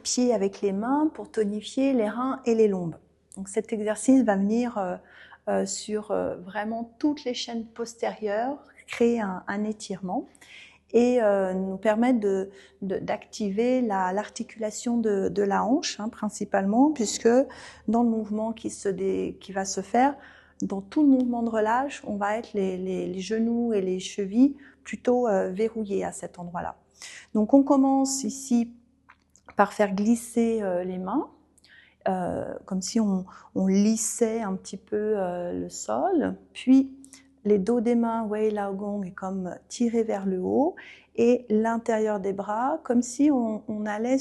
pieds avec les mains pour tonifier les reins et les lombes. Donc cet exercice va venir sur vraiment toutes les chaînes postérieures, créer un étirement et nous permettre d'activer l'articulation de la hanche, principalement, puisque dans le mouvement qui va se faire, dans tout le mouvement de relâche, on va être les genoux et les chevilles plutôt verrouillés à cet endroit-là. Donc on commence ici par faire glisser les mains, comme si on lissait un petit peu le sol, puis les dos des mains, Wei Lao Gong, est comme tirés vers le haut, et l'intérieur des bras, comme si on allait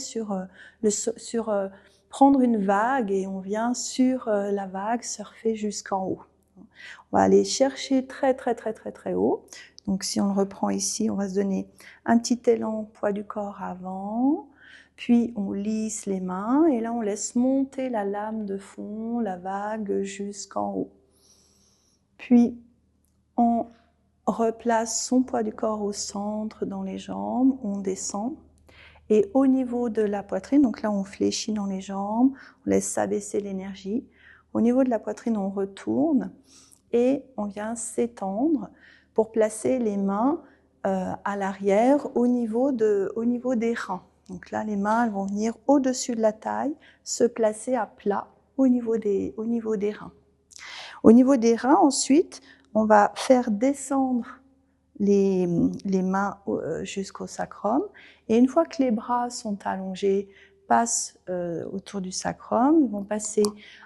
prendre une vague et on vient sur la vague surfer jusqu'en haut. On va aller chercher très très très très très haut. Donc si on le reprend ici, on va se donner un petit élan, poids du corps avant, puis on lisse les mains et là on laisse monter la lame de fond, la vague jusqu'en haut. Puis on replace son poids du corps au centre dans les jambes, on descend. Et au niveau de la poitrine, donc là on fléchit dans les jambes, on laisse s'abaisser l'énergie. Au niveau de la poitrine, on retourne et on vient s'étendre pour placer les mains à l'arrière au niveau des reins. Donc là, les mains elles vont venir au-dessus de la taille, se placer à plat au niveau des reins. Au niveau des reins, ensuite, on va faire descendre les mains jusqu'au sacrum. Et une fois que les bras sont allongés, passent autour du sacrum, ils vont passer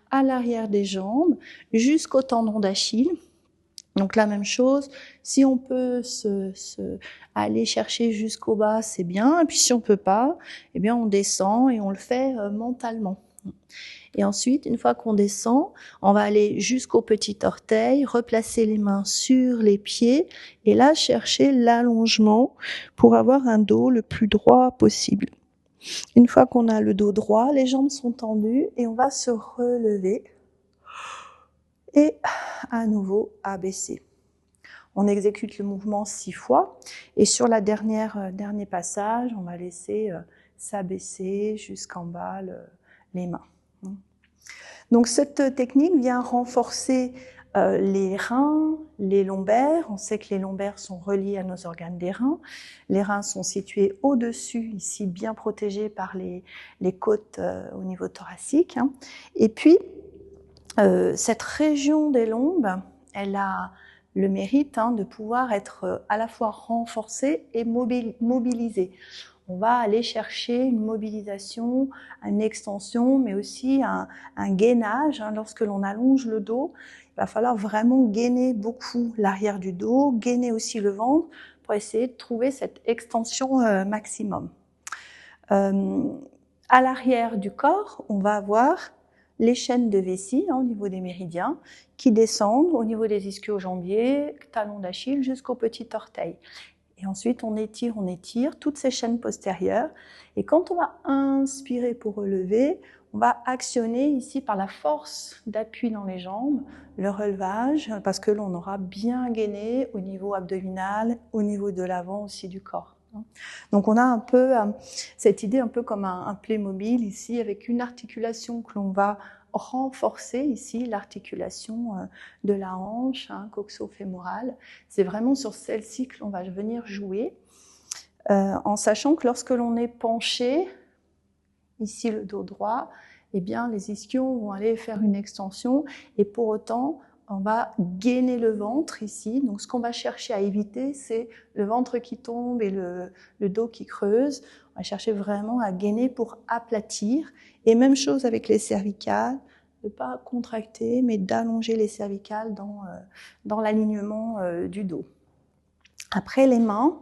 à l'arrière des jambes jusqu'au tendon d'Achille. Donc la même chose, si on peut aller chercher jusqu'au bas, c'est bien. Et puis si on peut pas, eh bien on descend et on le fait mentalement. Et ensuite, une fois qu'on descend, on va aller jusqu'au petit orteil, replacer les mains sur les pieds et là chercher l'allongement pour avoir un dos le plus droit possible. Une fois qu'on a le dos droit, les jambes sont tendues et on va se relever et à nouveau abaisser. On exécute le mouvement 6 fois et sur la dernier passage, on va laisser s'abaisser jusqu'en bas les mains. Donc cette technique vient renforcer les reins, les lombaires. On sait que les lombaires sont reliés à nos organes des reins. Les reins sont situés au-dessus, ici bien protégés par les côtes au niveau thoracique. Et puis, cette région des lombes, elle a le mérite de pouvoir être à la fois renforcée et mobilisée. On va aller chercher une mobilisation, une extension, mais aussi un gainage. Lorsque l'on allonge le dos, il va falloir vraiment gainer beaucoup l'arrière du dos, gainer aussi le ventre pour essayer de trouver cette extension maximum. À l'arrière du corps, on va avoir les chaînes de vessie au niveau des méridiens qui descendent au niveau des ischio-jambiers, talons d'Achille jusqu'au petit orteil. Et ensuite, on étire toutes ces chaînes postérieures. Et quand on va inspirer pour relever, on va actionner ici par la force d'appui dans les jambes, le relevage, parce que l'on aura bien gainé au niveau abdominal, au niveau de l'avant aussi du corps. Donc on a un peu cette idée un peu comme un Playmobil ici, avec une articulation que l'on va renforcer ici, l'articulation de la hanche, coxo-fémorale. C'est vraiment sur celle-ci que l'on va venir jouer, en sachant que lorsque l'on est penché, ici le dos droit, eh bien les ischions vont aller faire une extension et pour autant on va gainer le ventre ici. Donc ce qu'on va chercher à éviter, c'est le ventre qui tombe et le dos qui creuse. On va chercher vraiment à gainer pour aplatir. Et même chose avec les cervicales, ne pas contracter, mais d'allonger les cervicales dans l'alignement du dos. Après les mains,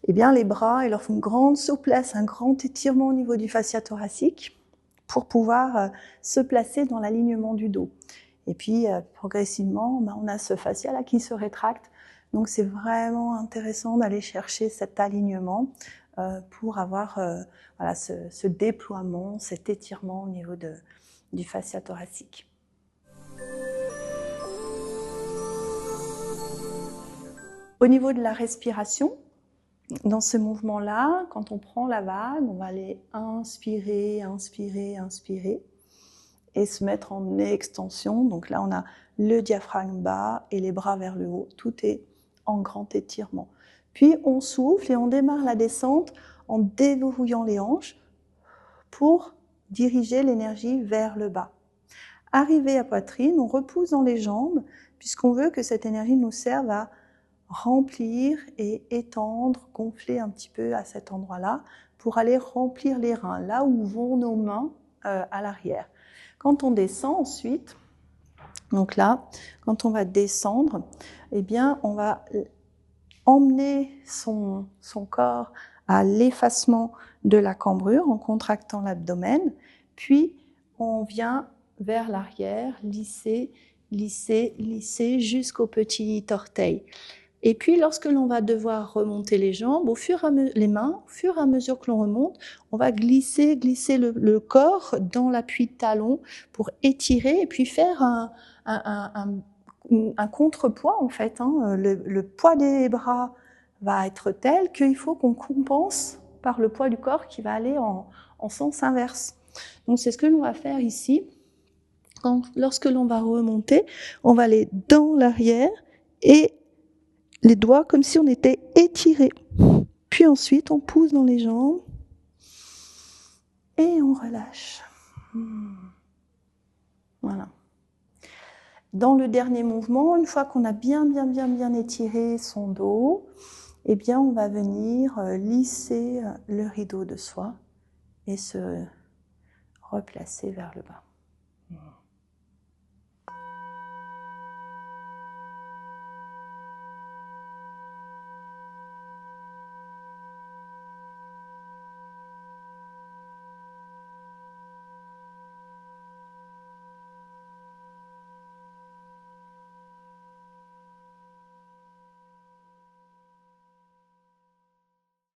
eh bien les bras, il leur faut une grande souplesse, un grand étirement au niveau du fascia thoracique pour pouvoir se placer dans l'alignement du dos. Et puis, progressivement, on a ce fascia-là qui se rétracte. Donc, c'est vraiment intéressant d'aller chercher cet alignement pour avoir voilà, ce déploiement, cet étirement au niveau du fascia thoracique. Au niveau de la respiration, dans ce mouvement-là, quand on prend la vague, on va aller inspirer, inspirer, inspirer et se mettre en extension. Donc là, on a le diaphragme bas et les bras vers le haut. Tout est en grand étirement. Puis on souffle et on démarre la descente en déverrouillant les hanches pour diriger l'énergie vers le bas. Arrivé à poitrine, on repousse dans les jambes puisqu'on veut que cette énergie nous serve à remplir et étendre, gonfler un petit peu à cet endroit-là pour aller remplir les reins, là où vont nos mains à l'arrière. Quand on descend ensuite, donc là, quand on va descendre, eh bien, on va emmener son corps à l'effacement de la cambrure en contractant l'abdomen, puis on vient vers l'arrière, lisser, lisser, lisser jusqu'au petit orteil. Et puis, lorsque l'on va devoir remonter les jambes, les mains, au fur et à mesure que l'on remonte, on va glisser le corps dans l'appui de talon pour étirer et puis faire un contrepoids, en fait. Le poids des bras va être tel qu'il faut qu'on compense par le poids du corps qui va aller en sens inverse. Donc, c'est ce que l'on va faire ici. Lorsque l'on va remonter, on va aller dans l'arrière et les doigts comme si on était étiré. Puis ensuite, on pousse dans les jambes et on relâche. Voilà. Dans le dernier mouvement, une fois qu'on a bien étiré son dos, eh bien, on va venir lisser le rideau de soie et se replacer vers le bas.